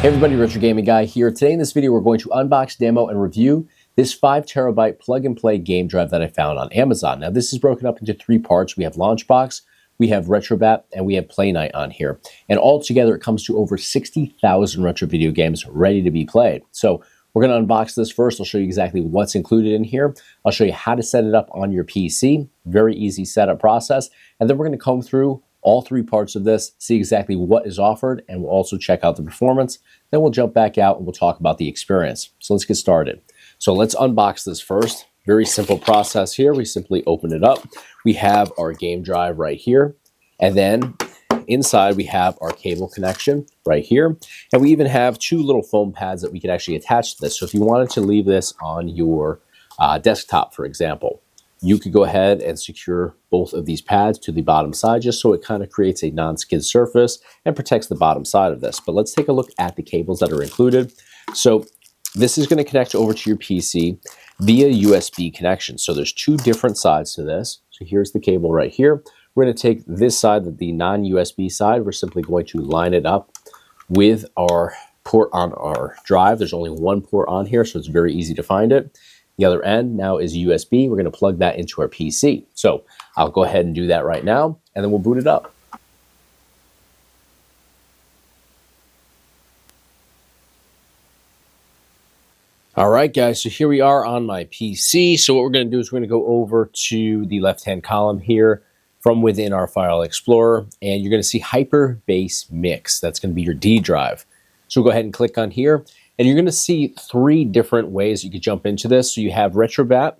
Hey everybody, Retro Gaming Guy here. Today in this video, we're going to unbox, demo, and review this 5 terabyte plug-and-play game drive that I found on Amazon. Now, this is broken up into 3 parts. We have Launchbox, we have RetroBat, and we have PlayNite on here. And all together, it comes to over 60,000 retro video games ready to be played. So we're going to unbox this first. I'll show you exactly what's included in here. I'll show you how to set it up on your PC. Very easy setup process. And then we're going to comb through all 3 parts of this, see exactly what is offered, and we'll also check out the performance. Then we'll jump back out and we'll talk about the experience. So let's get started. So let's unbox this first. Very simple process here. We simply open it up. We have our game drive right here. And then inside we have our cable connection right here. And we even have 2 little foam pads that we can actually attach to this. So if you wanted to leave this on your desktop, for example, you could go ahead and secure both of these pads to the bottom side just so it kind of creates a non-skid surface and protects the bottom side of this. But let's take a look at the cables that are included. So this is going to connect over to your PC via USB connection. So there's 2 different sides to this. So here's the cable right here. We're going to take this side, the non-USB side. We're simply going to line it up with our port on our drive. There's only 1 port on here, so it's very easy to find it. The other end now is USB. We're going to plug that into our PC. So I'll go ahead and do that right now, and then we'll boot it up. All right, guys, so here we are on my PC. So what we're going to do is we're going to go over to the left-hand column here from within our File Explorer, and you're going to see Hyper Bass Mix. That's going to be your D drive. So we'll go ahead and click on here. And you're going to see 3 different ways you could jump into this. So you have RetroBat,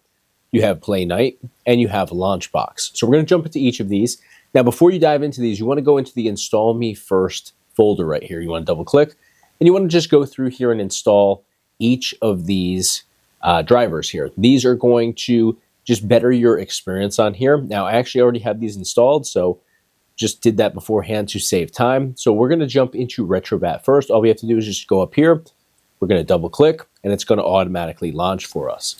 you have PlayNite, and you have Launchbox. So we're going to jump into each of these. Now, before you dive into these, you want to go into the Install Me First folder right here. You want to double click, and you want to just go through here and install each of these drivers here. These are going to just better your experience on here. Now, I actually already have these installed, so just did that beforehand to save time. So we're going to jump into RetroBat first. All we have to do is just go up here. We're going to double click, and it's going to automatically launch for us.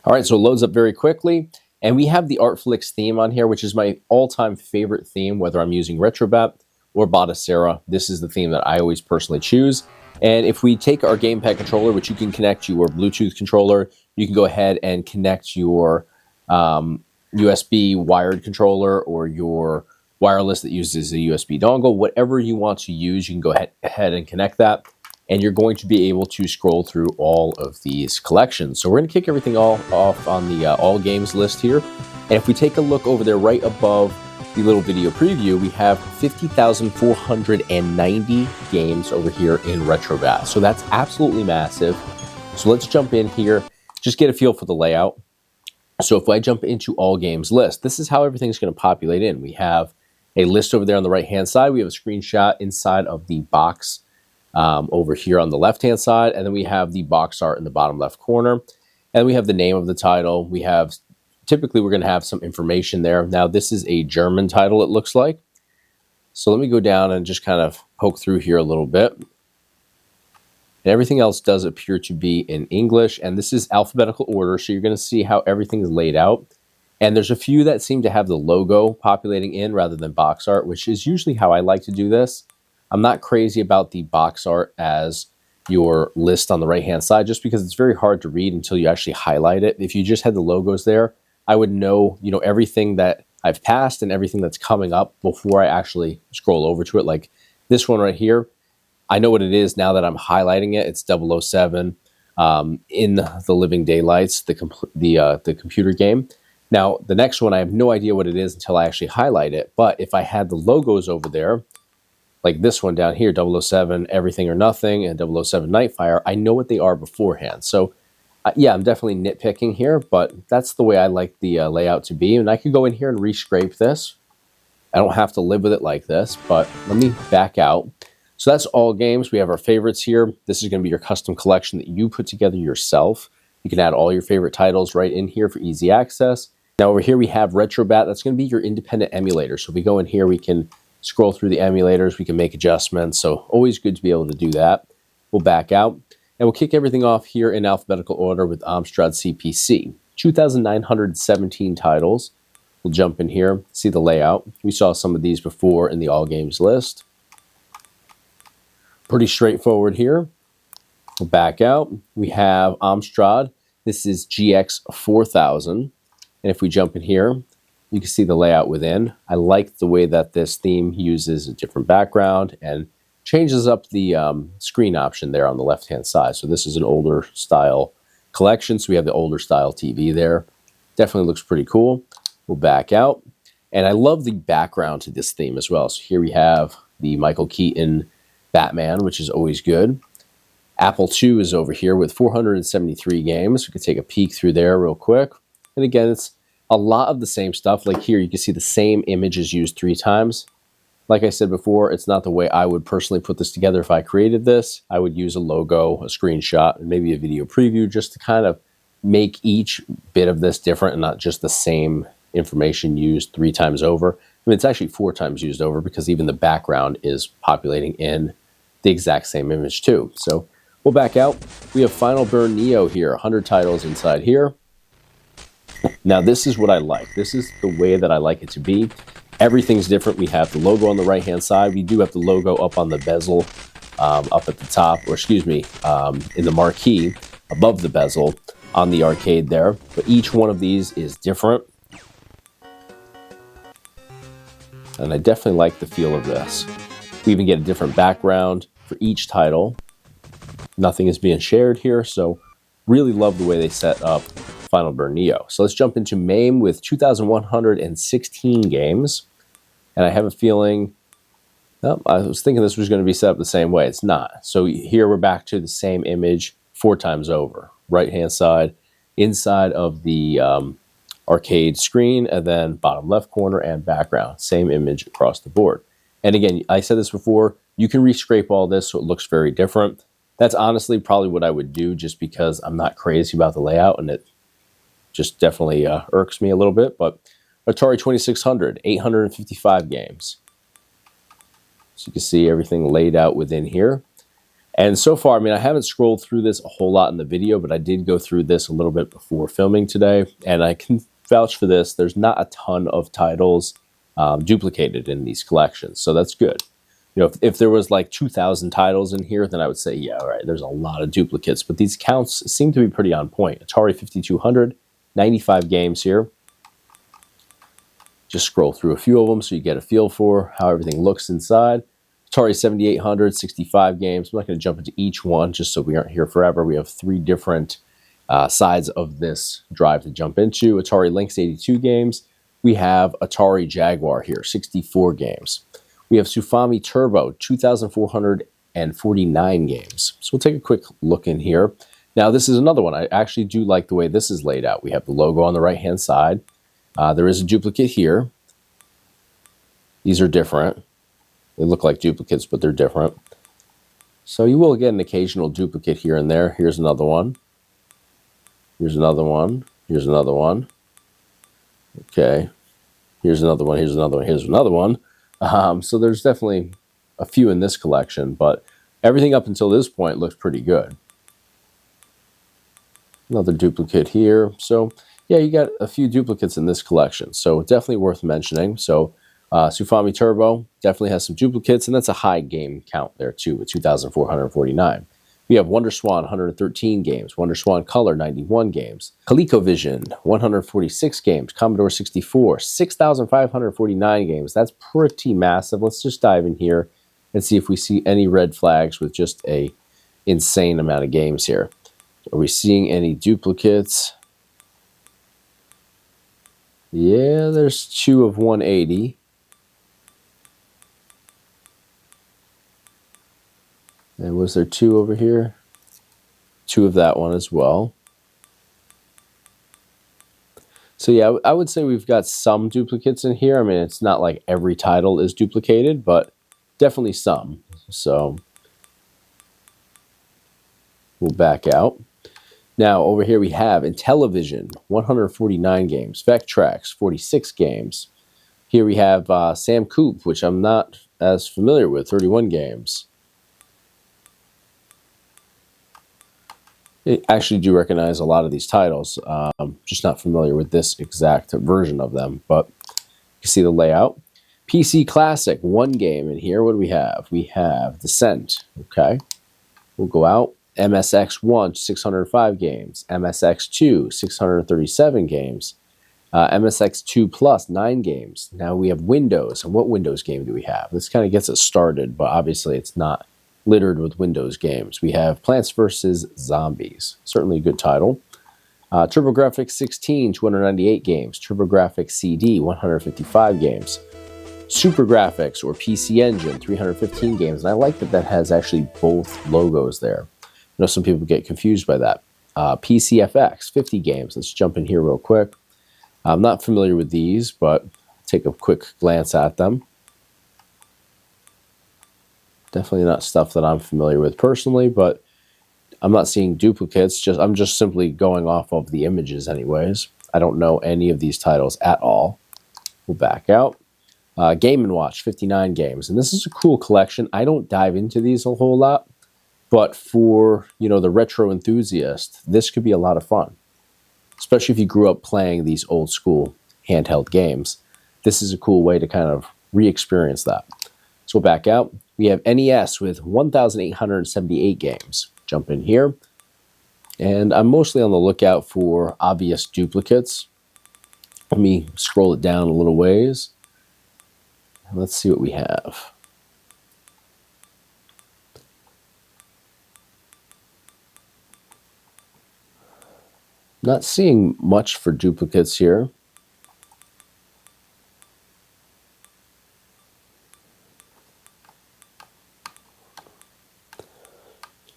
All right, so it loads up very quickly. And we have the Artflix theme on here, which is my all-time favorite theme, whether I'm using RetroBat or Batocera. This is the theme that I always personally choose. And if we take our gamepad controller, which you can connect your Bluetooth controller, you can go ahead and connect your USB wired controller or your wireless that uses a USB dongle. Whatever you want to use, you can go ahead and connect that. And you're going to be able to scroll through all of these collections. So we're going to kick everything all off on the all games list here. And if we take a look over there right above the little video preview, we have 50,490 games over here in RetroBat. So that's absolutely massive. So let's jump in here, just get a feel for the layout. So if I jump into all games list, this is how everything's going to populate in. We have a list over there on the right-hand side. We have a screenshot inside of the box over here on the left-hand side, and then we have the box art in the bottom left corner, and we have the name of the title. We have, typically we're going to have some information there. Now this is a German title, it looks like. So let me go down and just kind of poke through here a little bit. And everything else does appear to be in English, and this is alphabetical order, so you're going to see how everything is laid out. And there's a few that seem to have the logo populating in rather than box art, which is usually how I like to do this. I'm not crazy about the box art as your list on the right-hand side, just because it's very hard to read until you actually highlight it. If you just had the logos there, I would know, everything that I've passed and everything that's coming up before I actually scroll over to it. Like this one right here, I know what it is now that I'm highlighting it. It's 007 in the Living Daylights, the computer game. Now, the next one, I have no idea what it is until I actually highlight it. But if I had the logos over there, like this one down here, 007 Everything or Nothing and 007 Nightfire, I know what they are beforehand. So yeah, I'm definitely nitpicking here, but that's the way I like the layout to be. And I could go in here and rescrape this. I don't have to live with it like this, but let me back out. So that's all games. We have our favorites here. This is going to be your custom collection that you put together yourself. You can add all your favorite titles right in here for easy access. Now over here we have RetroBat. That's going to be your independent emulator. So if we go in here, we can scroll through the emulators, we can make adjustments, so always good to be able to do that. We'll back out, and we'll kick everything off here in alphabetical order with Amstrad CPC. 2,917 titles. We'll jump in here, see the layout. We saw some of these before in the all games list. Pretty straightforward here. We'll back out. We have Amstrad. This is GX 4000. And if we jump in here, you can see the layout within. I like the way that this theme uses a different background and changes up the screen option there on the left-hand side. So this is an older style collection. So we have the older style TV there. Definitely looks pretty cool. We'll back out. And I love the background to this theme as well. So here we have the Michael Keaton Batman, which is always good. Apple II is over here with 473 games. We could take a peek through there real quick. And again, it's a lot of the same stuff. Like here, you can see the same image is used 3 times. Like I said before, it's not the way I would personally put this together if I created this. I would use a logo, a screenshot, and maybe a video preview just to kind of make each bit of this different and not just the same information used 3 times over. I mean, it's actually 4 times used over because even the background is populating in the exact same image too. So we'll back out. We have Final Burn Neo here, 100 titles inside here. Now this is what I like. This is the way that I like it to be. Everything's different. We have the logo on the right-hand side. We do have the logo up on the bezel, up at the top, or excuse me, in the marquee above the bezel on the arcade there. But each one of these is different. And I definitely like the feel of this. We even get a different background for each title. Nothing is being shared here, so really love the way they set up Final Burn Neo. So let's jump into MAME with 2,116 games. And I have a feeling, oh, I was thinking this was going to be set up the same way. It's not. So here we're back to the same image 4 times over. Right-hand side, inside of the arcade screen, and then bottom left corner and background. Same image across the board. And again, I said this before, you can rescrape all this so it looks very different. That's honestly probably what I would do just because I'm not crazy about the layout and it just definitely irks me a little bit. But Atari 2600, 855 games. So you can see everything laid out within here. And so far, I mean, I haven't scrolled through this a whole lot in the video, but I did go through this a little bit before filming today. And I can vouch for this. There's not a ton of titles duplicated in these collections. So that's good. You know, if there was like 2,000 titles in here, then I would say, yeah, all right, there's a lot of duplicates. But these counts seem to be pretty on point. Atari 5200, 95 games here. Just scroll through a few of them so you get a feel for how everything looks inside. Atari 7800, 65 games. I'm not going to jump into each one just so we aren't here forever. We have 3 different sides of this drive to jump into. Atari Lynx 82 games. We have Atari Jaguar here, 64 games. We have Sufami Turbo, 2,449 games. So we'll take a quick look in here. Now, this is another one. I actually do like the way this is laid out. We have the logo on the right-hand side. There is a duplicate here. These are different. They look like duplicates, but they're different. So you will get an occasional duplicate here and there. Here's another one. Here's another one. Here's another one. Okay. Here's another one. Here's another one. Here's another one. So there's definitely a few in this collection, but everything up until this point looks pretty good. Another duplicate here. So yeah, you got a few duplicates in this collection. So definitely worth mentioning. So Sufami Turbo definitely has some duplicates, and that's a high game count there too with 2,449. We have WonderSwan, 113 games. WonderSwan Color, 91 games. ColecoVision, 146 games. Commodore 64, 6,549 games. That's pretty massive. Let's just dive in here and see if we see any red flags with just a insane amount of games here. Are we seeing any duplicates? Yeah, there's 2 of 180. And was there 2 over here? 2 of that one as well. So yeah, I would say we've got some duplicates in here. I mean, it's not like every title is duplicated, but definitely some. So we'll back out. Now over here we have Intellivision, 149 games. Vectrex, 46 games. Here we have Sam Coop, which I'm not as familiar with, 31 games. I actually do recognize a lot of these titles. Just not familiar with this exact version of them, but you see the layout. PC Classic, one game in here. What do we have? We have Descent. Okay. We'll go out. MSX1, 605 games. MSX2, 637 games. MSX2 Plus, 9 games. Now we have Windows. And what Windows game do we have? This kind of gets us started, but obviously it's not littered with Windows games. We have Plants vs. Zombies. Certainly a good title. TurboGrafx 16, 298 games. TurboGrafx CD, 155 games. Super Graphics or PC Engine, 315 games. And I like that that has actually both logos there. I know some people get confused by that. PCFX, 50 games. Let's jump in here real quick. I'm not familiar with these, but take a quick glance at them. Definitely not stuff that I'm familiar with personally, but I'm not seeing duplicates. I'm just simply going off of the images anyways. I don't know any of these titles at all. We'll back out. Game & Watch, 59 games. And this is a cool collection. I don't dive into these a whole lot, but for, the retro enthusiast, this could be a lot of fun. Especially if you grew up playing these old school handheld games. This is a cool way to kind of re-experience that. So we'll back out. We have NES with 1,878 games. Jump in here. And I'm mostly on the lookout for obvious duplicates. Let me scroll it down a little ways. Let's see what we have. Not seeing much for duplicates here.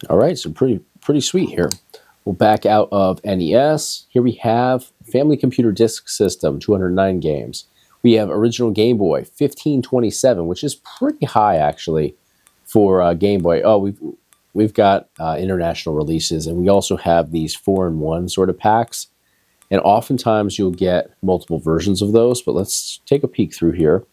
All right, so pretty sweet here. We'll back out of NES. Here we have Family Computer Disk System, 209 games. We have original Game Boy, 1527, which is pretty high actually for Game Boy. Oh, we've got international releases, and we also have these 4-in-1 sort of packs. And oftentimes you'll get multiple versions of those, but let's take a peek through here.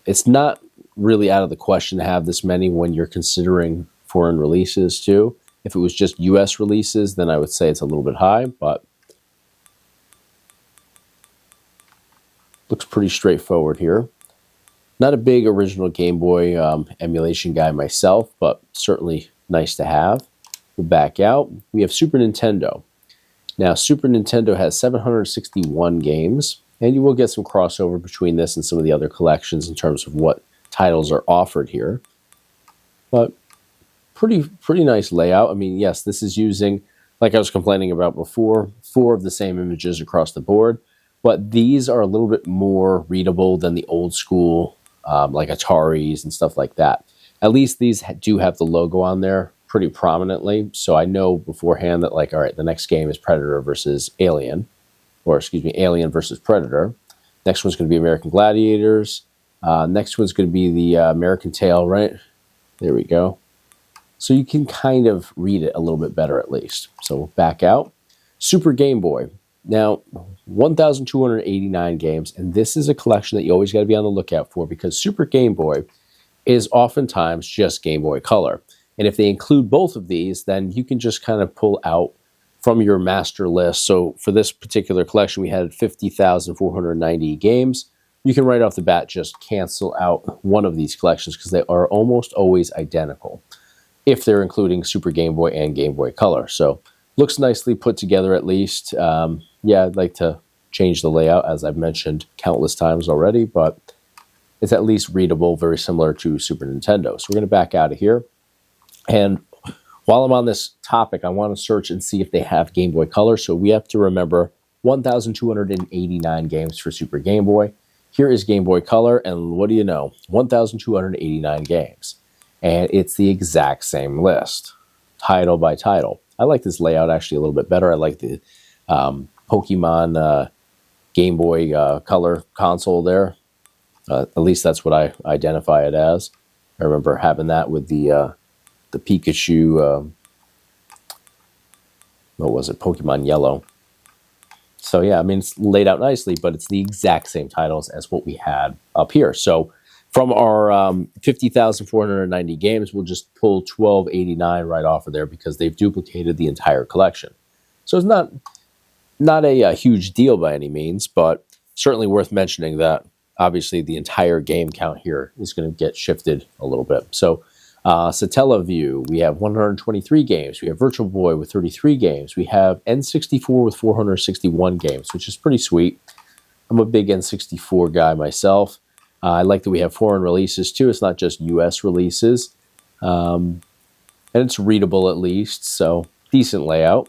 It's not really out of the question to have this many when you're considering foreign releases too. If it was just US releases, then I would say it's a little bit high, but looks pretty straightforward here. Not a big original Game Boy emulation guy myself, but certainly nice to have. We'll back out. We have Super Nintendo. Now, Super Nintendo has 761 games, and you will get some crossover between this and some of the other collections in terms of what titles are offered here. But pretty nice layout. I mean, yes, this is using, like I was complaining about before, 4 of the same images across the board, but these are a little bit more readable than the old school, like Ataris and stuff like that. At least these do have the logo on there pretty prominently, so I know beforehand that, like, all right, the next game is Predator versus Alien, or excuse me, Alien versus Predator. Next one's going to be American Gladiators. Next one's going to be the American Tail, right? There we go. So you can kind of read it a little bit better at least. So we'll back out. Super Game Boy. Now, 1,289 games, and this is a collection that you always got to be on the lookout for because Super Game Boy is oftentimes just Game Boy Color. And if they include both of these, then you can just kind of pull out from your master list. So for this particular collection, we had 50,490 games. You can right off the bat just cancel out one of these collections because they are almost always identical if they're including Super Game Boy and Game Boy Color. So looks nicely put together at least. Yeah, I'd like to change the layout, as I've mentioned countless times already, but it's at least readable, very similar to Super Nintendo. So we're going to back out of here. And while I'm on this topic, I want to search and see if they have Game Boy Color. So we have to remember 1,289 games for Super Game Boy. Here is Game Boy Color, and what do you know? 1,289 games. And it's the exact same list, title by title. I like this layout actually a little bit better. I like the Pokemon Game Boy Color console there. At least that's what I identify it as. I remember having that with the Pikachu, what was it, Pokemon Yellow. So yeah, I mean, it's laid out nicely, but it's the exact same titles as what we had up here. So from our 50,490 games, we'll just pull 1,289 right off of there because they've duplicated the entire collection. So it's not a huge deal by any means, but certainly worth mentioning that obviously the entire game count here is going to get shifted a little bit. So Satellaview, we have 123 games. We have Virtual Boy with 33 games. We have N64 with 461 games, which is pretty sweet. I'm a big N64 guy myself. I like that we have foreign releases too. It's not just US releases. And it's readable at least, so decent layout.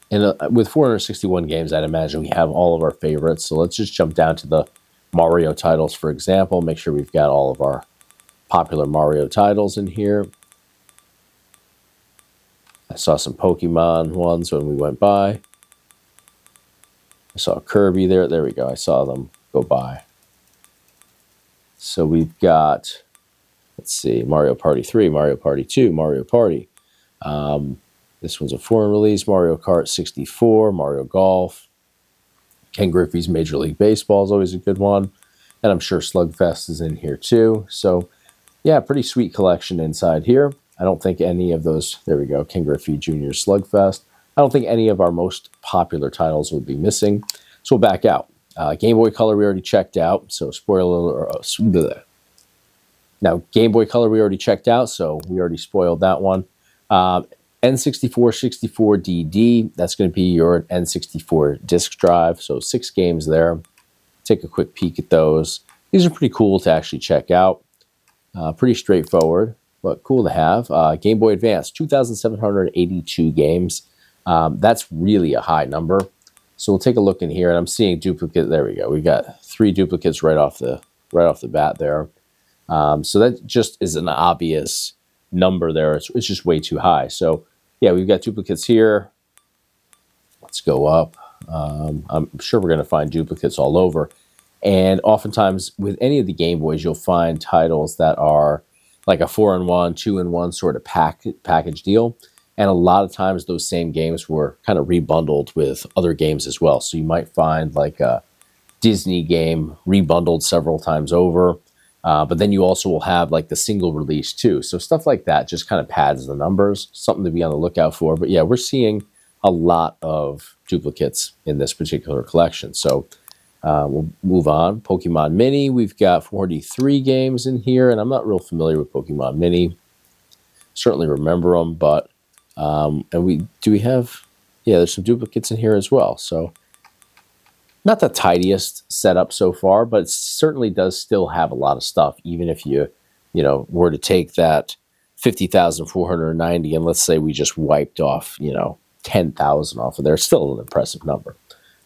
And with 461 games, I'd imagine we have all of our favorites. So let's just jump down to the Mario titles, for example. Make sure we've got all of our popular Mario titles in here. I saw some Pokemon ones when we went by. I saw Kirby there. There we go. I saw them go by. So we've got, let's see, Mario Party 3, Mario Party 2, Mario Party. This one's a foreign release. Mario Kart 64, Mario Golf. Ken Griffey's Major League Baseball is always a good one. And I'm sure Slugfest is in here too. So, yeah, pretty sweet collection inside here. I don't think any of those, there we go, Ken Griffey Jr. Slugfest. I don't think any of our most popular titles would be missing. So we'll back out. Game Boy Color we already checked out. So spoiler alert. Now, Game Boy Color we already checked out, so we already spoiled that one. N64 64DD, that's going to be your N64 disk drive, so 6 games there. Take a quick peek at those. These are pretty cool to actually check out. Pretty straightforward, but cool to have. Game Boy Advance, 2,782 games. That's really a high number. So we'll take a look in here, and I'm seeing duplicate. There we go. We got 3 duplicates right off the bat there. So that just is an obvious number there. It's just way too high. So yeah, we've got duplicates here. Let's go up. I'm sure we're going to find duplicates all over. And oftentimes with any of the Game Boys, you'll find titles that are like a 4-in-1, 2-in-1 sort of package deal. And a lot of times those same games were kind of rebundled with other games as well. So you might find like a Disney game rebundled several times over. But then you also will have like the single release too. So stuff like that just kind of pads the numbers, something to be on the lookout for. But yeah, we're seeing a lot of duplicates in this particular collection. So we'll move on. Pokemon Mini, we've got 43 games in here, and I'm not real familiar with Pokemon Mini. Certainly remember them, but we have, yeah, there's some duplicates in here as well. So not the tidiest setup so far, but it certainly does still have a lot of stuff, even if you were to take that 50,490 and let's say we just wiped off, 10,000 off of there. It's still an impressive number.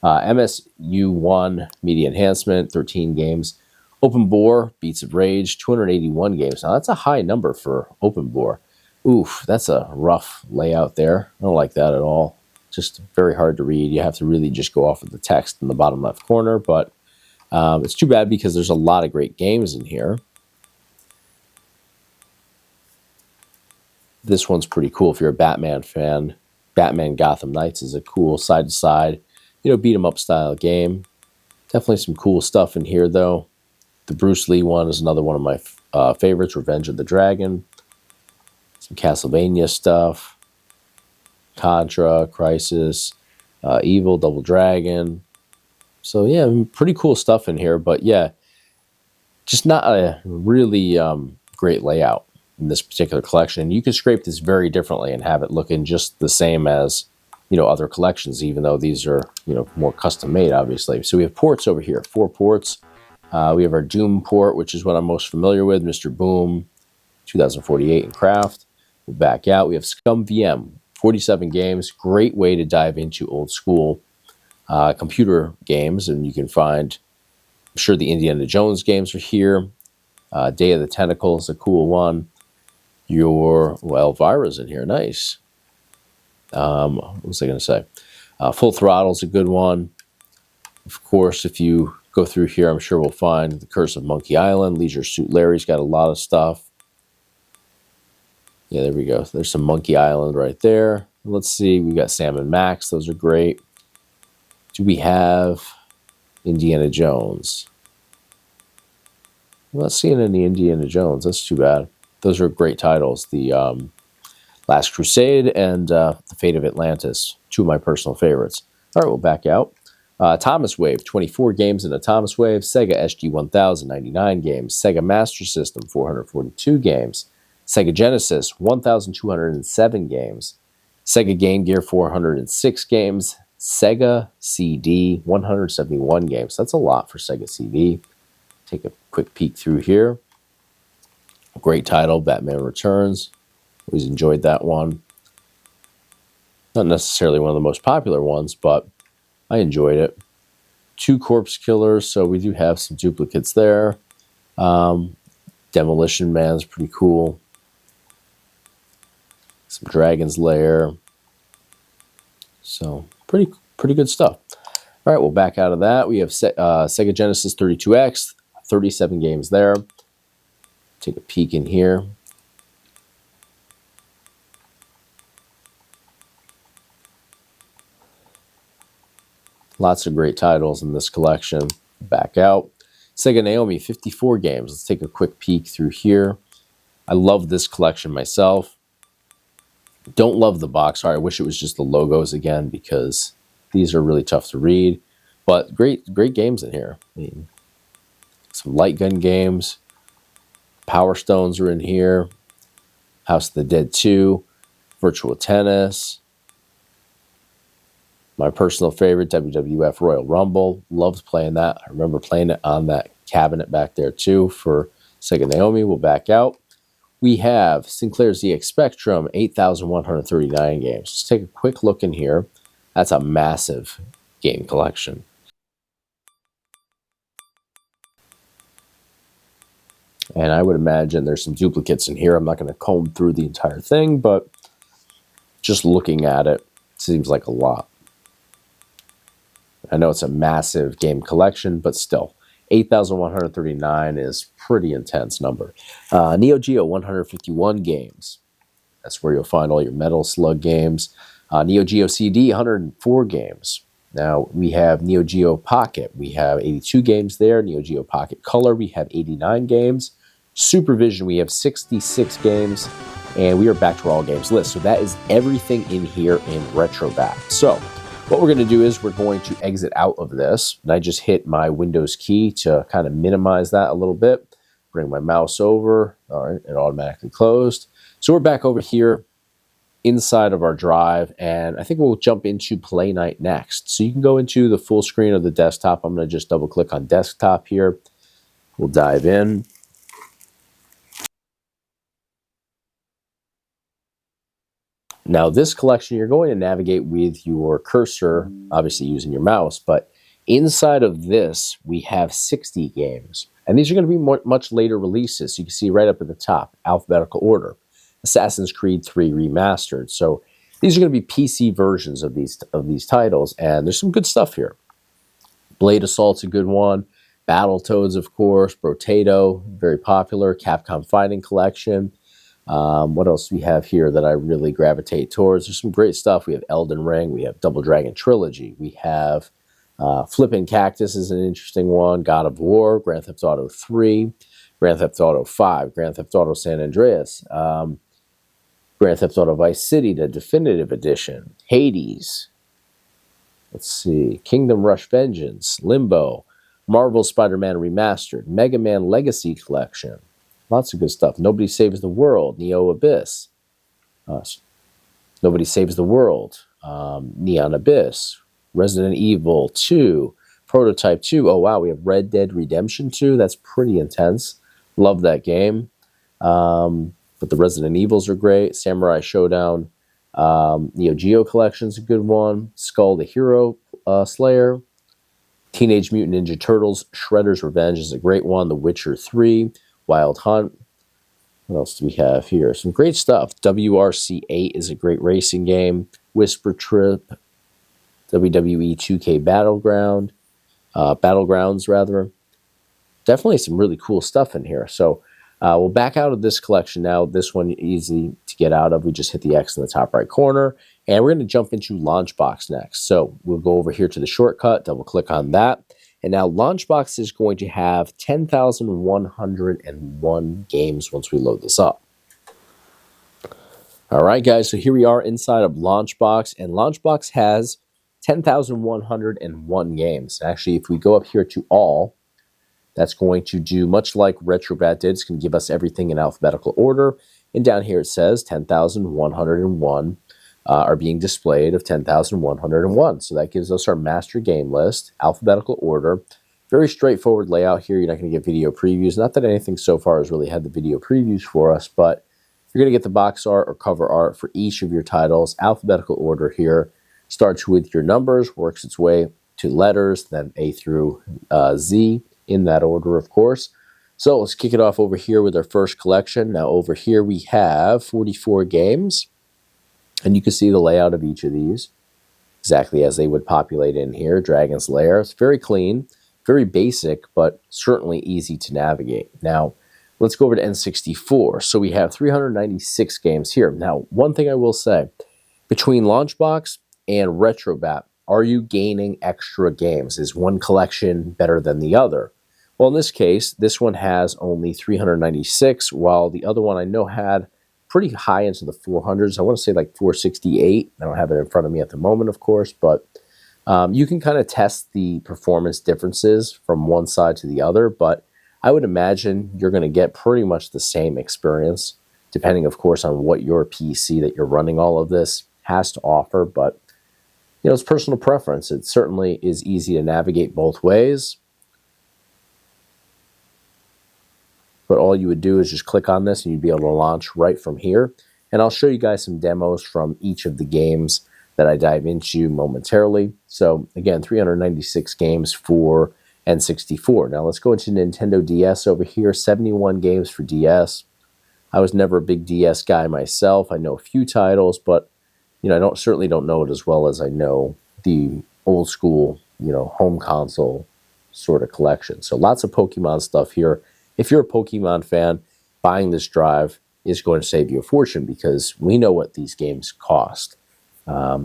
MSU1 Media Enhancement, 13 games. Open Bore, Beats of Rage, 281 games. Now, that's a high number for Open Bore. Oof, that's a rough layout there. I don't like that at all. Just very hard to read. You have to really just go off of the text in the bottom left corner, but it's too bad because there's a lot of great games in here. This one's pretty cool if you're a Batman fan. Batman Gotham Knights is a cool side-to-side, beat 'em up style game. Definitely some cool stuff in here, though. The Bruce Lee one is another one of my favorites, Revenge of the Dragon. Some Castlevania stuff. Contra, Crisis, Evil, Double Dragon. So yeah, pretty cool stuff in here, but yeah, just not a really great layout in this particular collection. And you can scrape this very differently and have it looking just the same as, other collections, even though these are, more custom made, obviously. So we have ports over here, 4 ports. We have our Doom port, which is what I'm most familiar with, Mr. Boom, 2048 in Craft. We'll back out. We have Scum VM, 47 games, great way to dive into old school computer games. And you can find, I'm sure the Indiana Jones games are here. Day of the Tentacle is a cool one. Elvira's in here, nice. What was I going to say? Full Throttle is a good one. Of course, if you go through here, I'm sure we'll find The Curse of Monkey Island. Leisure Suit Larry's got a lot of stuff. Yeah, there we go. There's some Monkey Island right there. Let's see. We got Sam and Max. Those are great. Do we have Indiana Jones? I'm not seeing any Indiana Jones. That's too bad. Those are great titles. The Last Crusade and The Fate of Atlantis. 2 of my personal favorites. All right, we'll back out. Thomas Wave, 24 games in a Thomas Wave. Sega SG-1000, 99 games. Sega Master System, 442 games. Sega Genesis, 1,207 games. Sega Game Gear, 406 games. Sega CD, 171 games. That's a lot for Sega CD. Take a quick peek through here. Great title, Batman Returns. Always enjoyed that one. Not necessarily one of the most popular ones, but I enjoyed it. 2 Corpse Killers, so we do have some duplicates there. Demolition Man's pretty cool. Some Dragon's Lair. So pretty good stuff. All right, we'll back out of that. We have Sega Genesis 32X, 37 games there. Take a peek in here. Lots of great titles in this collection. Back out. Sega Naomi, 54 games. Let's take a quick peek through here. I love this collection myself. Don't love the box art. I wish it was just the logos again because these are really tough to read. But great games in here. I mean, some light gun games. Power Stones are in here. House of the Dead 2. Virtual Tennis. My personal favorite, WWF Royal Rumble. Loved playing that. I remember playing it on that cabinet back there too for Sega Naomi. We'll back out. We have Sinclair ZX Spectrum, 8,139 games. Let's take a quick look in here. That's a massive game collection. And I would imagine there's some duplicates in here. I'm not going to comb through the entire thing, but just looking at it, seems like a lot. I know it's a massive game collection, but still, 8,139 is pretty intense number. Neo Geo, 151 games. That's where you'll find all your Metal Slug games. Neo Geo CD, 104 games. Now, we have Neo Geo Pocket. We have 82 games there. Neo Geo Pocket Color, we have 89 games. Supervision, we have 66 games. And we are back to our all games list. So that is everything in here in RetroBat. So what we're going to do is we're going to exit out of this. And I just hit my Windows key to kind of minimize that a little bit. Bring my mouse over. All right, it automatically closed. So we're back over here inside of our drive. And I think we'll jump into PlayNite next. So you can go into the full screen of the desktop. I'm going to just double click on desktop here. We'll dive in. Now, this collection, you're going to navigate with your cursor, obviously using your mouse, but inside of this, we have 60 games. And these are going to be much later releases. So you can see right up at the top, alphabetical order, Assassin's Creed 3 Remastered. So these are going to be PC versions of these titles, and there's some good stuff here. Blade Assault's a good one. Battletoads, of course. Brotato, very popular. Capcom Fighting Collection. What else do we have here that I really gravitate towards? There's some great stuff. We have Elden Ring. We have Double Dragon Trilogy. We have Flippin' Cactus is an interesting one. God of War, Grand Theft Auto 3, Grand Theft Auto 5, Grand Theft Auto San Andreas, Grand Theft Auto Vice City, the Definitive Edition, Hades. Let's see. Kingdom Rush Vengeance, Limbo, Marvel Spider-Man Remastered, Mega Man Legacy Collection. Lots of good stuff. Nobody Saves the World, Neo Abyss. Nobody Saves the World, Neon Abyss, Resident Evil 2, Prototype 2. Oh, wow, we have Red Dead Redemption 2. That's pretty intense. Love that game. But the Resident Evils are great. Samurai Showdown, Neo Geo Collection's a good one. Skull the Hero Slayer. Teenage Mutant Ninja Turtles, Shredder's Revenge is a great one. The Witcher 3. Wild Hunt. What else do we have here? Some great stuff. WRC 8 is a great racing game. Whisper Trip. WWE 2K Battlegrounds rather. Definitely some really cool stuff in here. So we'll back out of this collection now. This one easy to get out of. We just hit the X in the top right corner. And we're going to jump into Launchbox next. So we'll go over here to the shortcut, double click on that. And now Launchbox is going to have 10,101 games once we load this up. All right, guys, so here we are inside of Launchbox, and Launchbox has 10,101 games. Actually, if we go up here to all, that's going to do much like RetroBat did. It's going to give us everything in alphabetical order. And down here it says 10,101 are being displayed of 10,101. So that gives us our master game list, alphabetical order. Very straightforward layout here. You're not going to get video previews. Not that anything so far has really had the video previews for us, but you're going to get the box art or cover art for each of your titles. Alphabetical order here starts with your numbers, works its way to letters, then A through Z in that order, of course. So let's kick it off over here with our first collection. Now over here we have 44 games, and you can see the layout of each of these exactly as they would populate in here. Dragon's Lair. It's very clean, very basic, but certainly easy to navigate. Now, let's go over to N64. So we have 396 games here. Now, one thing I will say, between Launchbox and RetroBat, are you gaining extra games? Is one collection better than the other? Well, in this case, this one has only 396, while the other one I know had pretty high into the 400s. I want to say like 468. I don't have it in front of me at the moment, of course, but you can kind of test the performance differences from one side to the other, but I would imagine you're going to get pretty much the same experience, depending, of course, on what your PC that you're running all of this has to offer. But, you know, it's personal preference. It certainly is easy to navigate both ways. But all you would do is just click on this and you'd be able to launch right from here. And I'll show you guys some demos from each of the games that I dive into momentarily. So again, 396 games for N64. Now let's go into Nintendo DS over here. 71 games for DS. I was never a big DS guy myself. I know a few titles, but you know, certainly don't know it as well as I know the old school, you know, home console sort of collection. So lots of Pokemon stuff here. If you're a Pokemon fan, buying this drive is going to save you a fortune because we know what these games cost. I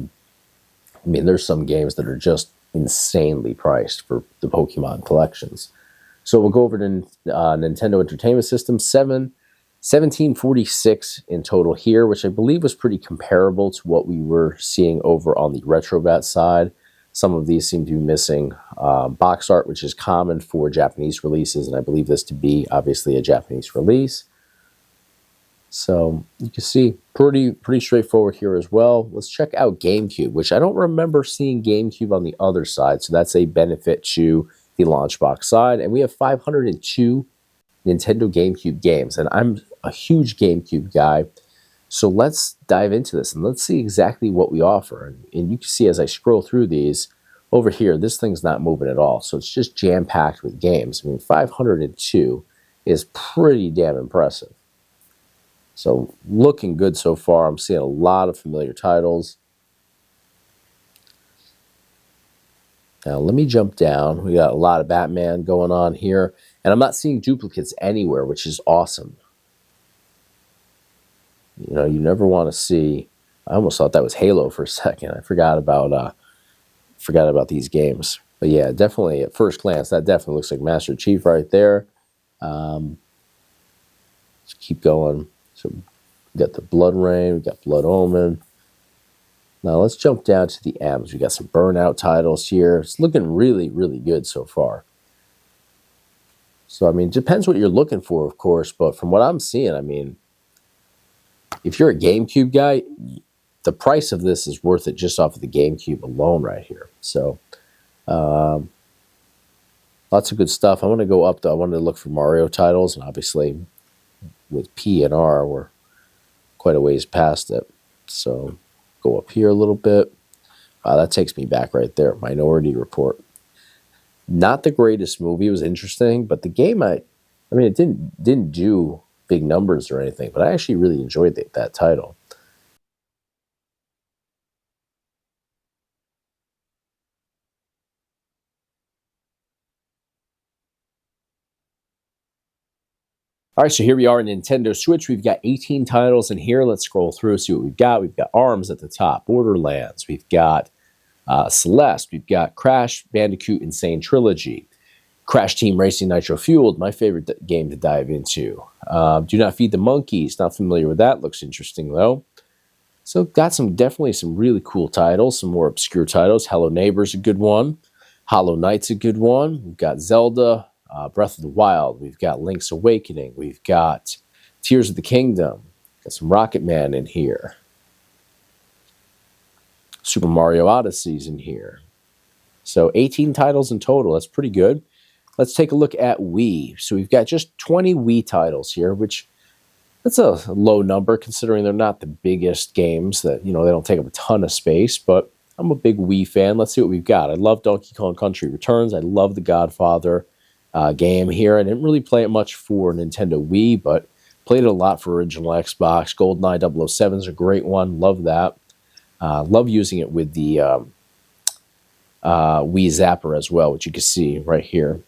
mean, there's some games that are just insanely priced for the Pokemon collections. So we'll go over to Nintendo Entertainment System. 1746 in total here, which I believe was pretty comparable to what we were seeing over on the RetroBat side. Some of these seem to be missing box art, which is common for Japanese releases, and I believe this to be obviously a Japanese release. So you can see pretty straightforward here as well. Let's check out GameCube, which I don't remember seeing GameCube on the other side, so that's a benefit to the Launchbox side. And we have 502 Nintendo GameCube games, and I'm a huge GameCube guy. So let's dive into this and let's see exactly what we offer. And you can see as I scroll through these, over here, this thing's not moving at all. So it's just jam-packed with games. I mean, 502 is pretty damn impressive. So looking good so far. I'm seeing a lot of familiar titles. Now let me jump down. We got a lot of Batman going on here. And I'm not seeing duplicates anywhere, which is awesome. You know, you never want to see. I almost thought that was Halo for a second. I forgot about these games. But yeah, definitely at first glance, that definitely looks like Master Chief right there. Let's keep going. So we got the Blood Rain, we got Blood Omen. Now let's jump down to the M's. We got some Burnout titles here. It's looking really good so far. So I mean, it depends what you're looking for, of course. But from what I'm seeing, I mean, if you're a GameCube guy, the price of this is worth it just off of the GameCube alone right here. So, lots of good stuff. I want to go up, though. I wanted to look for Mario titles, and obviously with P and R, we're quite a ways past it. So, go up here a little bit. That takes me back right there. Minority Report. Not the greatest movie. It was interesting, but the game, I mean, it didn't do big numbers or anything, but I actually really enjoyed that title. All right, so here we are in Nintendo Switch. We've got 18 titles in here. Let's scroll through, see what we've got. We've got ARMS at the top, Borderlands. We've got Celeste. We've got Crash Bandicoot Insane Trilogy. Crash Team Racing Nitro Fueled, my favorite game to dive into. Do Not Feed the Monkeys, not familiar with that. Looks interesting, though. So got definitely some really cool titles, some more obscure titles. Hello Neighbor's a good one. Hollow Knight's a good one. We've got Zelda, Breath of the Wild. We've got Link's Awakening. We've got Tears of the Kingdom. Got some Rocket Man in here. Super Mario Odyssey's in here. So 18 titles in total. That's pretty good. Let's take a look at Wii. So we've got just 20 Wii titles here, which that's a low number considering they're not the biggest games that, they don't take up a ton of space, but I'm a big Wii fan. Let's see what we've got. I love Donkey Kong Country Returns. I love the Godfather game here. I didn't really play it much for Nintendo Wii, but played it a lot for original Xbox. GoldenEye 007 is a great one. Love that. Love using it with the Wii Zapper as well, which you can see right here.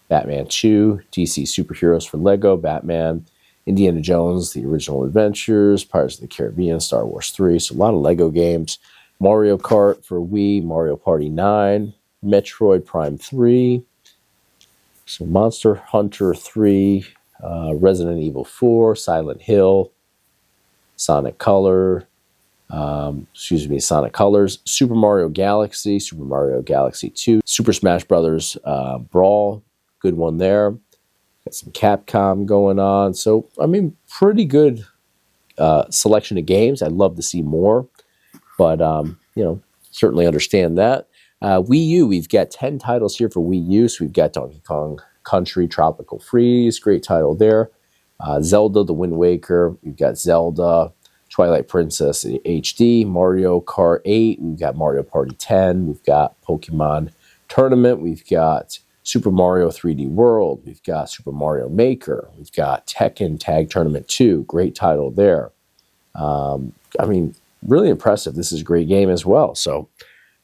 Batman 2, DC Superheroes for Lego, Batman, Indiana Jones, The Original Adventures, Pirates of the Caribbean, Star Wars 3. So a lot of Lego games. Mario Kart for Wii, Mario Party 9, Metroid Prime 3, so Monster Hunter 3, Resident Evil 4, Silent Hill, Sonic Colors, Super Mario Galaxy, Super Mario Galaxy 2, Super Smash Brothers Brawl, good one there. Got some Capcom going on. So, pretty good selection of games. I'd love to see more, but, certainly understand that. Wii U, we've got 10 titles here for Wii U. So we've got Donkey Kong Country Tropical Freeze, great title there. Zelda, The Wind Waker, we've got Zelda, Twilight Princess HD, Mario Kart 8, we've got Mario Party 10, we've got Pokemon Tournament, we've got Super Mario 3D World, we've got Super Mario Maker, we've got Tekken Tag Tournament 2, great title there. Really impressive. This is a great game as well. So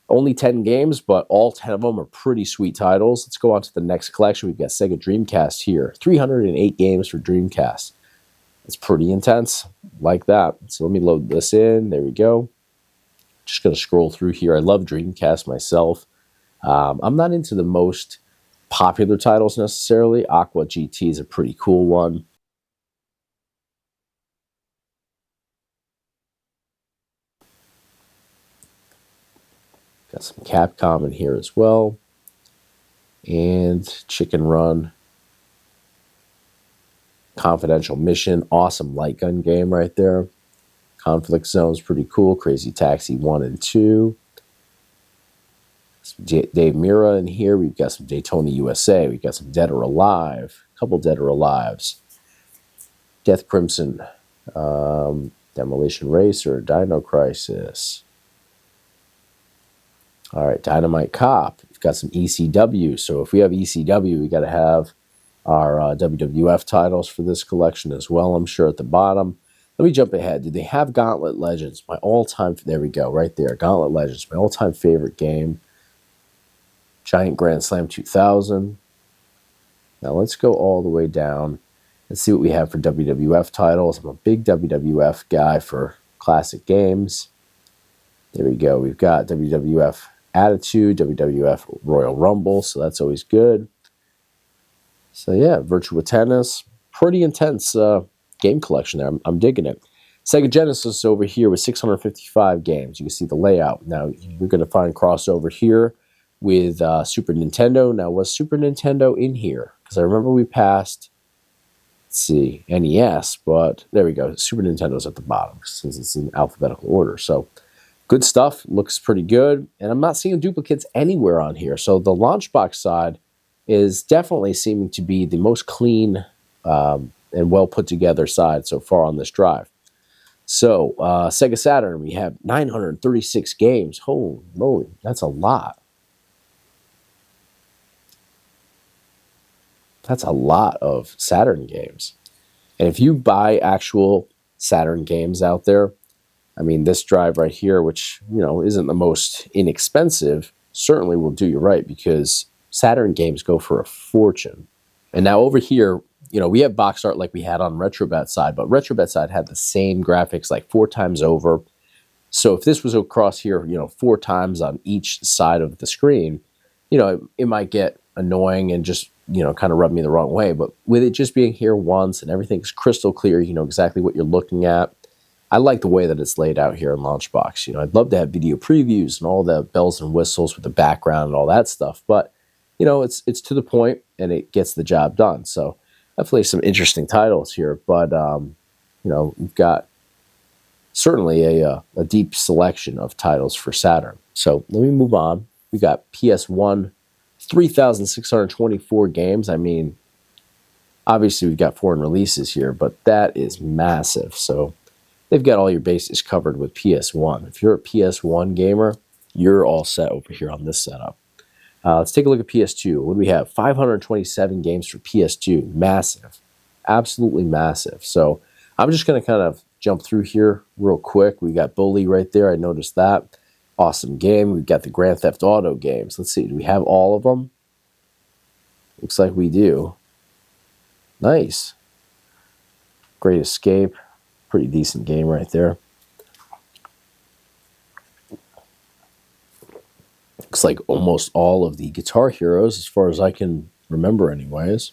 only 10 games, but all 10 of them are pretty sweet titles. Let's go on to the next collection. We've got Sega Dreamcast here. 308 games for Dreamcast. It's pretty intense, like that. So let me load this in. There we go. Just going to scroll through here. I love Dreamcast myself. I'm not into the most popular titles necessarily. Aqua GT is a pretty cool one. Got some Capcom in here as well. And Chicken Run. Confidential Mission. Awesome light gun game right there. Conflict Zone's pretty cool. Crazy Taxi 1 and 2. Some Dave Mirra in here. We've got some Daytona USA. We've got some Dead or Alive. A couple Dead or Alives. Death Crimson. Demolition Racer. Dino Crisis. All right, Dynamite Cop. We've got some ECW. So if we have ECW, we got to have our WWF titles for this collection as well, I'm sure, at the bottom. Let me jump ahead. Did they have Gauntlet Legends? My all-time, there we go, right there. Gauntlet Legends, my all-time favorite game. Giant Grand Slam 2000. Now let's go all the way down and see what we have for WWF titles. I'm a big WWF guy for classic games. There we go. We've got WWF Attitude, WWF Royal Rumble, so that's always good. So yeah, Virtua Tennis, pretty intense game collection there. I'm digging it. Sega Genesis over here with 655 games. You can see the layout. Now we're going to find crossover here with Super Nintendo. Now was Super Nintendo in here? Because I remember we passed, let's see, NES, but there we go. Super Nintendo's at the bottom since it's in alphabetical order. So good stuff, looks pretty good, and I'm not seeing duplicates anywhere on here. So the Launchbox side is definitely seeming to be the most clean and well put together side so far on this drive. So Sega Saturn, we have 936 games. Holy moly, that's a lot. That's a lot of Saturn games. And if you buy actual Saturn games out there, this drive right here, which, isn't the most inexpensive, certainly will do you right because Saturn games go for a fortune. And now over here, we have box art like we had on RetroBat side, but RetroBat side had the same graphics like 4 times over. So if this was across here, 4 times on each side of the screen, it might get annoying and just, kind of rub me the wrong way. But with it just being here once and everything's crystal clear, you know exactly what you're looking at. I like the way that it's laid out here in Launchbox. You know, I'd love to have video previews and all the bells and whistles with the background and all that stuff, but you know, it's to the point and it gets the job done. So definitely some interesting titles here, but you know, we've got certainly a deep selection of titles for Saturn. So let me move on. We got PS1, 3,624 games. I mean, obviously we've got foreign releases here, but that is massive. So they've got all your bases covered with PS1. If you're a PS1 gamer, you're all set over here on this setup. Let's take a look at PS2. What do we have? 527 games for PS2. Massive. Absolutely massive. So I'm just going to kind of jump through here real quick. We got Bully right there. I noticed that. Awesome game. We've got the Grand Theft Auto games. Let's see. Do we have all of them? Looks like we do. Nice. Great Escape. Pretty decent game right there. Looks like almost all of the Guitar Heroes, as far as I can remember anyways.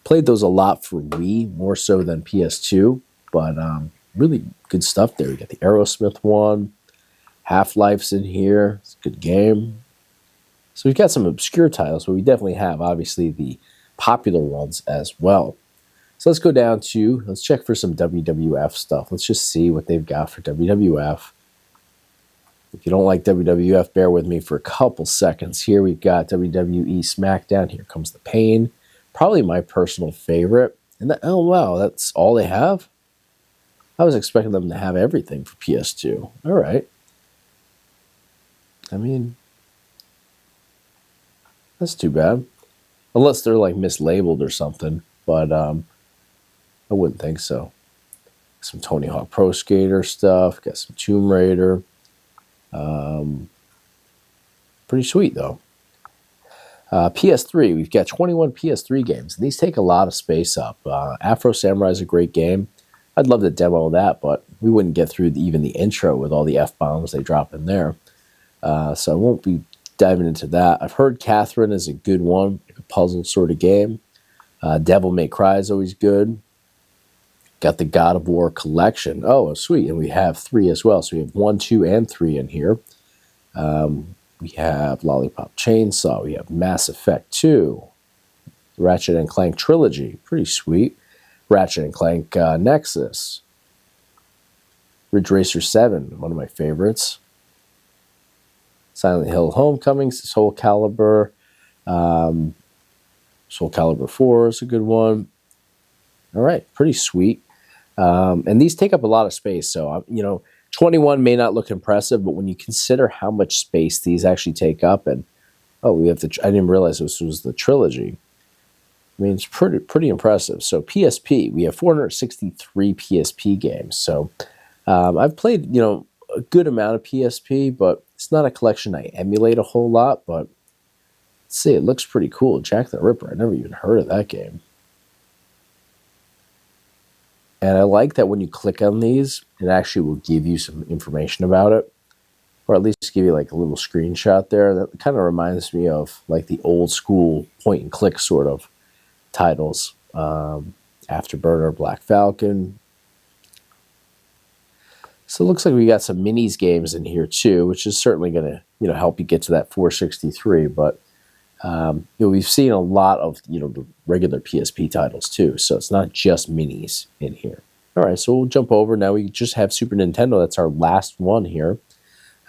Played those a lot for Wii, more so than PS2, but really good stuff there. We got the Aerosmith one. Half-Life's in here. It's a good game. So we've got some obscure titles, but we definitely have, obviously, the popular ones as well. So let's go down to, let's check for some WWF stuff. Let's just see what they've got for WWF. If you don't like WWF, bear with me for a couple seconds. Here we've got WWE SmackDown. Here comes the Pain. Probably my personal favorite. And oh, wow, that's all they have? I was expecting them to have everything for PS2. All right. I mean, that's too bad. Unless they're like mislabeled or something. But I wouldn't think so. Some Tony Hawk Pro Skater stuff. Got some Tomb Raider. Pretty sweet, though. PS3, we've got 21 PS3 games. And these take a lot of space up. Afro Samurai is a great game. I'd love to demo that, but we wouldn't get through even the intro with all the F-bombs they drop in there. So I won't be diving into that. I've heard Catherine is a good one, like a puzzle sort of game. Devil May Cry is always good. Got the God of War collection. Oh, sweet. And we have 3 as well. So we have 1, 2, and 3 in here. We have Lollipop Chainsaw. We have Mass Effect 2. Ratchet and Clank Trilogy. Pretty sweet. Ratchet and Clank Nexus. Ridge Racer 7. One of my favorites. Silent Hill Homecoming. Soul Calibur. Soul Calibur 4 is a good one. All right. Pretty sweet. And these take up a lot of space. So, you know, 21 may not look impressive, but when you consider how much space these actually take up, and oh, we have the, I didn't realize this was the trilogy. I mean, it's pretty impressive. So PSP, we have 463 PSP games. So I've played, you know, a good amount of PSP, but it's not a collection I emulate a whole lot. But let's see, it looks pretty cool. Jack the Ripper, I never even heard of that game. And I like that when you click on these, it actually will give you some information about it, or at least give you like a little screenshot there. That kind of reminds me of like the old school point and click sort of titles. Afterburner, Black Falcon. So it looks like we got some minis games in here too, which is certainly going to, you know, help you get to that 463. But you know, we've seen a lot of, you know, the regular PSP titles too, so it's not just minis in here. All right, so we'll jump over. Now we just have Super Nintendo. That's our last one here.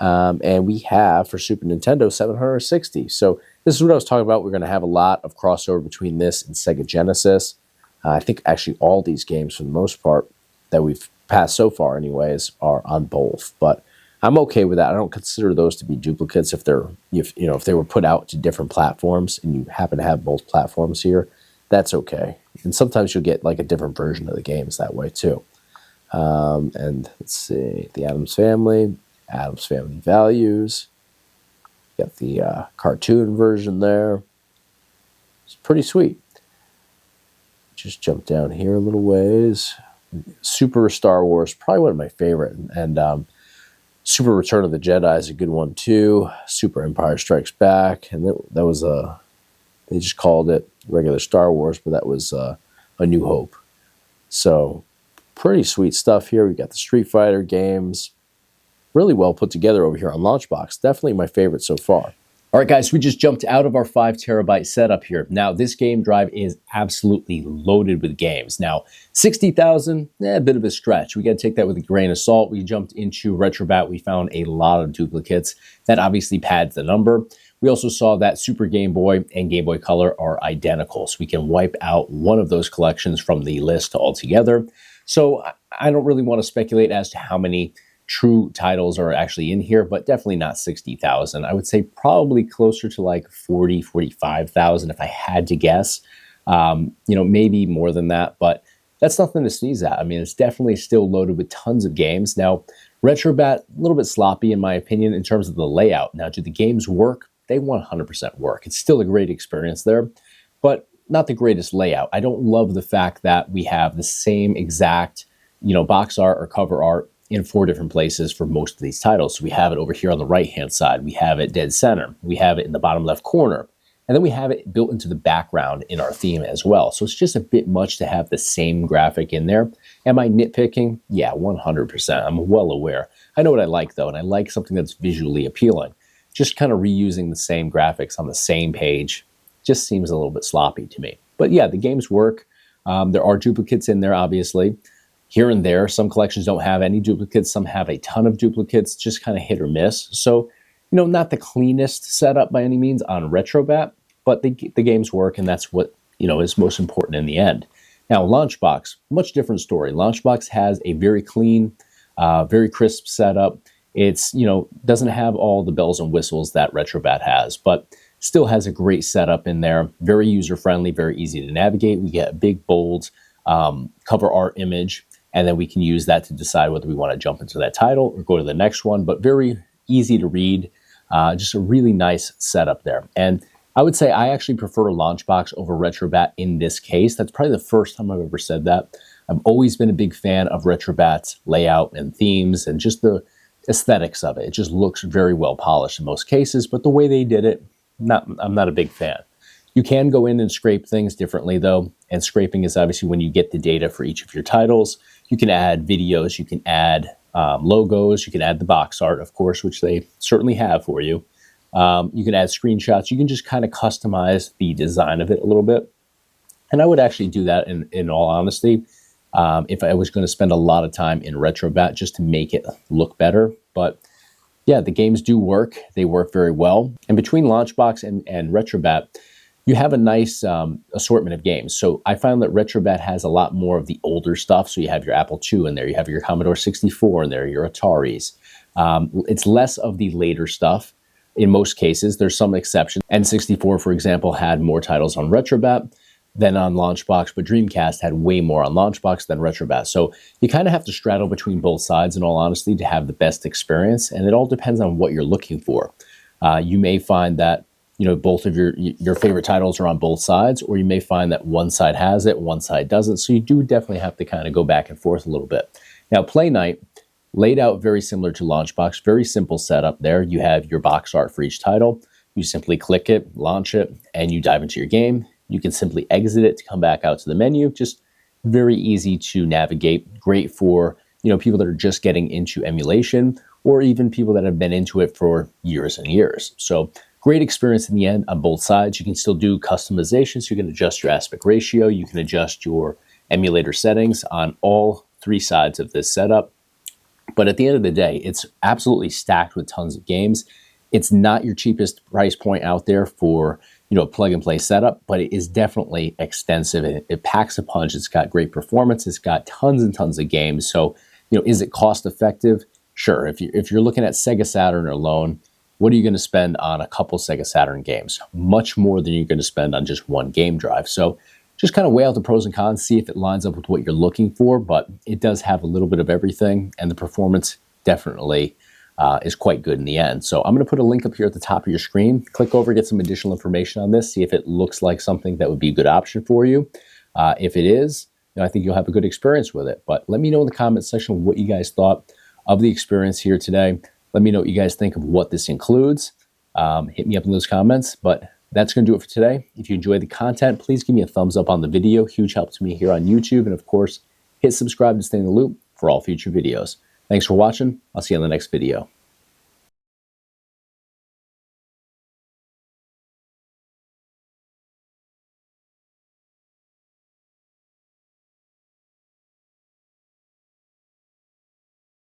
And we have, for Super Nintendo, 760. So this is what I was talking about. We're going to have a lot of crossover between this and Sega Genesis. I think actually all these games, for the most part, that we've passed so far anyways, are on both. But I'm okay with that. I don't consider those to be duplicates if they're, if they were put out to different platforms and you happen to have both platforms here, that's okay. And sometimes you'll get like a different version of the games that way too. And let's see, the Addams Family Values. Got the cartoon version there. It's pretty sweet. Just jump down here a little ways. Super Star Wars, probably one of my favorite, and Super Return of the Jedi is a good one too. Super Empire Strikes Back, and that was they just called it regular Star Wars, but that was A New Hope. So Pretty sweet stuff here. We got the Street Fighter games. Really well put together over here on Launchbox. Definitely my favorite so far. All right, guys, we just jumped out of our 5 terabyte setup here. Now, this game drive is absolutely loaded with games. Now, 60,000, a bit of a stretch. We got to take that with a grain of salt. We jumped into RetroBat. We found a lot of duplicates. That obviously pads the number. We also saw that Super Game Boy and Game Boy Color are identical, so we can wipe out one of those collections from the list altogether. So I don't really want to speculate as to how many true titles are actually in here, but definitely not 60,000. I would say probably closer to like 40, 45,000 if I had to guess. Maybe more than that, but that's nothing to sneeze at. I mean, it's definitely still loaded with tons of games. Now, RetroBat, a little bit sloppy in my opinion in terms of the layout. Now, do the games work? They 100% work. It's still a great experience there, but not the greatest layout. I don't love the fact that we have the same exact, box art or cover art in 4 different places for most of these titles. So we have it over here on the right-hand side. We have it dead center. We have it in the bottom left corner. And then we have it built into the background in our theme as well. So it's just a bit much to have the same graphic in there. Am I nitpicking? Yeah, 100%. I'm well aware. I know what I like, though, and I like something that's visually appealing. Just kind of reusing the same graphics on the same page just seems a little bit sloppy to me. But yeah, the games work. There are duplicates in there, obviously. Here and there, some collections don't have any duplicates. Some have a ton of duplicates, just kind of hit or miss. So, not the cleanest setup by any means on RetroBat, but the games work, and that's what, is most important in the end. Now, Launchbox, much different story. Launchbox has a very clean, very crisp setup. It's, doesn't have all the bells and whistles that RetroBat has, but still has a great setup in there. Very user-friendly, very easy to navigate. We get a big, bold cover art image. And then we can use that to decide whether we want to jump into that title or go to the next one. But very easy to read. Just a really nice setup there. And I would say I actually prefer Launchbox over RetroBat in this case. That's probably the first time I've ever said that. I've always been a big fan of RetroBat's layout and themes and just the aesthetics of it. It just looks very well polished in most cases. But the way they did it, I'm not a big fan. You can go in and scrape things differently, though. And scraping is obviously when you get the data for each of your titles. You can add videos, you can add logos, you can add the box art, of course, which they certainly have for you. You can add screenshots. You can just kind of customize the design of it a little bit. And I would actually do that in all honesty if I was going to spend a lot of time in RetroBat just to make it look better. But yeah, the games do work. They work very well. And between Launchbox and RetroBat, you have a nice assortment of games. So I found that RetroBat has a lot more of the older stuff. So you have your Apple II in there, you have your Commodore 64 in there, your Ataris. It's less of the later stuff in most cases. There's some exceptions. N64, for example, had more titles on RetroBat than on Launchbox, but Dreamcast had way more on Launchbox than RetroBat. So you kind of have to straddle between both sides, in all honesty, to have the best experience. And it all depends on what you're looking for. You may find that both of your favorite titles are on both sides, or you may find that one side has it, one side doesn't. So you do definitely have to kind of go back and forth a little bit. Now, PlayNite, laid out very similar to Launchbox, very simple setup there. You have your box art for each title. You simply click it, launch it, and you dive into your game. You can simply exit it to come back out to the menu. Just very easy to navigate. Great for people that are just getting into emulation, or even people that have been into it for years and years. So great experience in the end on both sides. You can still do customizations. You can adjust your aspect ratio. You can adjust your emulator settings on all 3 sides of this setup. But at the end of the day, it's absolutely stacked with tons of games. It's not your cheapest price point out there for a plug and play setup, but it is definitely extensive. It packs a punch. It's got great performance. It's got tons and tons of games. So is it cost effective? Sure. If you're looking at Sega Saturn alone, what are you going to spend on a couple Sega Saturn games? Much more than you're going to spend on just one game drive. So just kind of weigh out the pros and cons, see if it lines up with what you're looking for, but it does have a little bit of everything, and the performance definitely is quite good in the end. So I'm going to put a link up here at the top of your screen. Click over, get some additional information on this, see if it looks like something that would be a good option for you. If it is, I think you'll have a good experience with it. But let me know in the comment section what you guys thought of the experience here today. Let me know what you guys think of what this includes. Hit me up in those comments. But that's going to do it for today. If you enjoyed the content, please give me a thumbs up on the video. Huge help to me here on YouTube. And of course, Hit subscribe to stay in the loop for all future videos. Thanks for watching. I'll see you on the next video.